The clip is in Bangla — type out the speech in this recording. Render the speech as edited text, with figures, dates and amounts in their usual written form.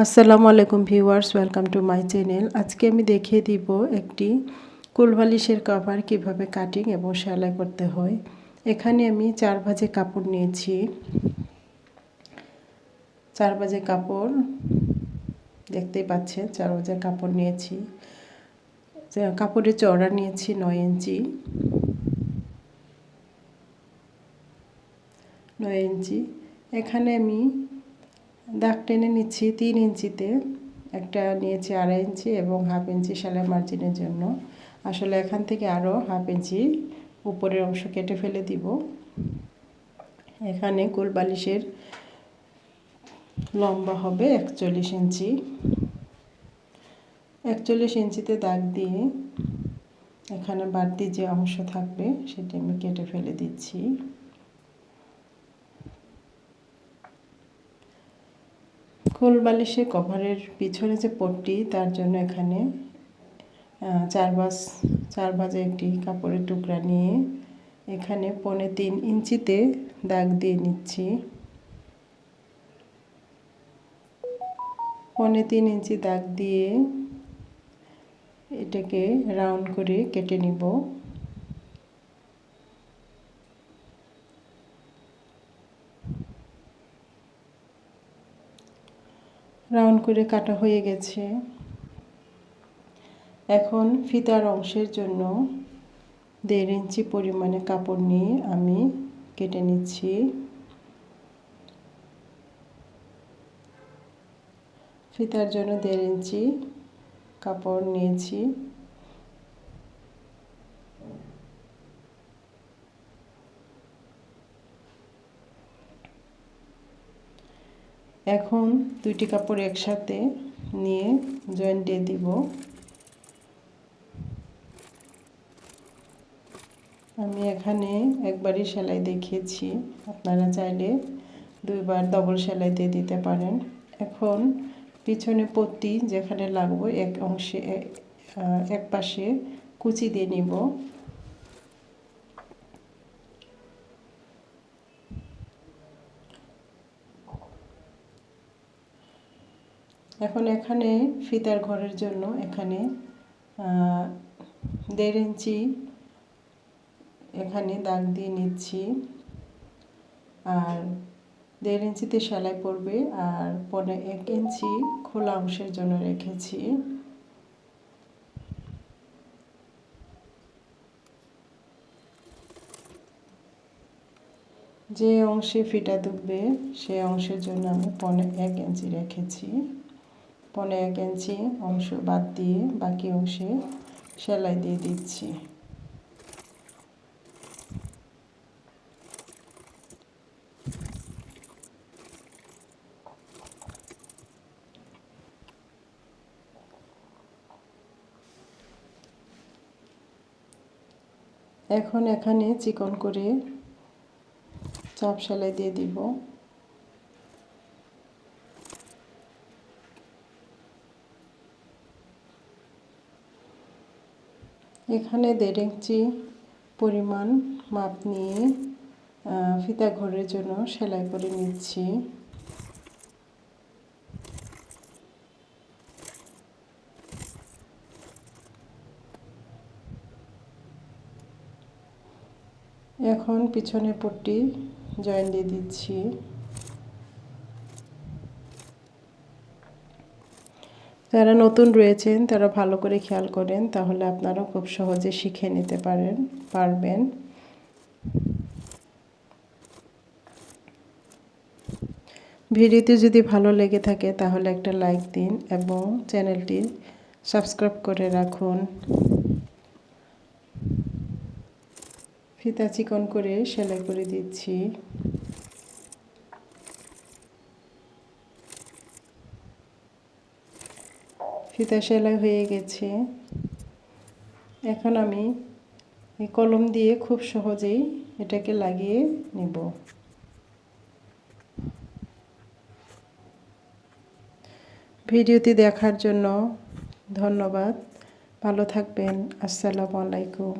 আসসালামু আলাইকুম viewers, welcome to my channel. আজকে আমি দেখিয়ে দিব একটি কুলবালিশের কভার কিভাবে কাটিং এবং সেলাই করতে হয়। এখানে আমি 4 ভাঁজে কাপড় নিয়েছি। 4 ভাঁজে কাপড় দেখতেই পাচ্ছেন, 4 ভাঁজে কাপড় নিয়েছি। কাপড়ের চওড়া নিয়েছি 9 ইঞ্চি। 9 ইঞ্চি। এখানে আমি দাগ টেনে নিচ্ছি 3 ইঞ্চিতে, একটা নিয়েছি 2.5 ইঞ্চি এবং 1/2 ইঞ্চি সেলাই মার্জিনের জন্য। আসলে এখান থেকে আরও 1/2 ইঞ্চি উপরের অংশ কেটে ফেলে দিব। এখানে কোল বালিশের লম্বা হবে 41 ইঞ্চি। 41 ইঞ্চিতে দাগ দিয়ে এখানে বাড়তি যে অংশ থাকবে সেটা আমি কেটে ফেলে দিচ্ছি। কোল বালিশের কভারের পিছনে যে পট্টি, তার জন্য এখানে 4 ভাঁজে একটি কাপড়ের টুকরা নিয়ে এখানে 3.25 ইঞ্চিতে দাগ দিয়ে নিচ্ছি। 3.25 ইঞ্চি দাগ দিয়ে এটাকে রাউন্ড করে কেটে নিব। রাউন্ড করে কাটা হয়ে গেছে। এখন ফিতার অংশের জন্য 1.5 ইঞ্চি পরিমাণে কাপড় নিয়ে আমি কেটে নিচ্ছি। ফিতার জন্য 1.5 ইঞ্চি কাপড় নিয়েছি। এখন দুইটি কাপড় একসাথে নিয়ে জয়েন্ট দিয়ে দিব। আমি এখানে একবারই সেলাই দেখিয়েছি, আপনারা চাইলে 2বার ডবল সেলাই দিয়ে দিতে পারেন। এখন পিছনে পট্টি যেখানে লাগবে এক পাশে কুচি দিয়ে নিব। এখন এখানে ফিতার ঘরের জন্য এখানে 1.5 ইঞ্চি এখানে দাগ দিয়ে নিচ্ছি, আর 1.5 ইঞ্চিতে সেলাই পড়বে, আর 1 ইঞ্চি খোলা অংশের জন্য রেখেছি। যে অংশে ফিতা ঢুকবে সেই অংশের জন্য আমি 1 ইঞ্চি রেখেছি। 1 ইঞ্চি অংশ বাদ দিয়ে বাকি অংশে সেলাই দিয়ে দিচ্ছি। এখন এখানে চিকন করে চাপ সেলাই দিয়ে দিব। এখানে 1.5 ইঞ্চি পরিমাণ মাপ নিয়ে ফিতা ঘরের জন্য সেলাই করে নিচ্ছি। এখন পিছনে পট্টি জয়েন দিয়ে দিচ্ছি। যারা নতুন রয়েছেন তারা ভালো করে খেয়াল করেন, তাহলে আপনারা খুব সহজে শিখে নিতে পারবেন। ভিডিওটি যদি ভালো লেগে থাকে তাহলে একটা লাইক দিন এবং চ্যানেলটি সাবস্ক্রাইব করে রাখুন। ফিতা চিকন করে সেলাই করে দিচ্ছি। ফিতা সেলাই হয়ে গেছে। এখন আমি এই কলম দিয়ে খুব সহজেই এটাকে লাগিয়ে নেব। ভিডিওটি দেখার জন্য ধন্যবাদ। ভালো থাকবেন। আসসালামু আলাইকুম।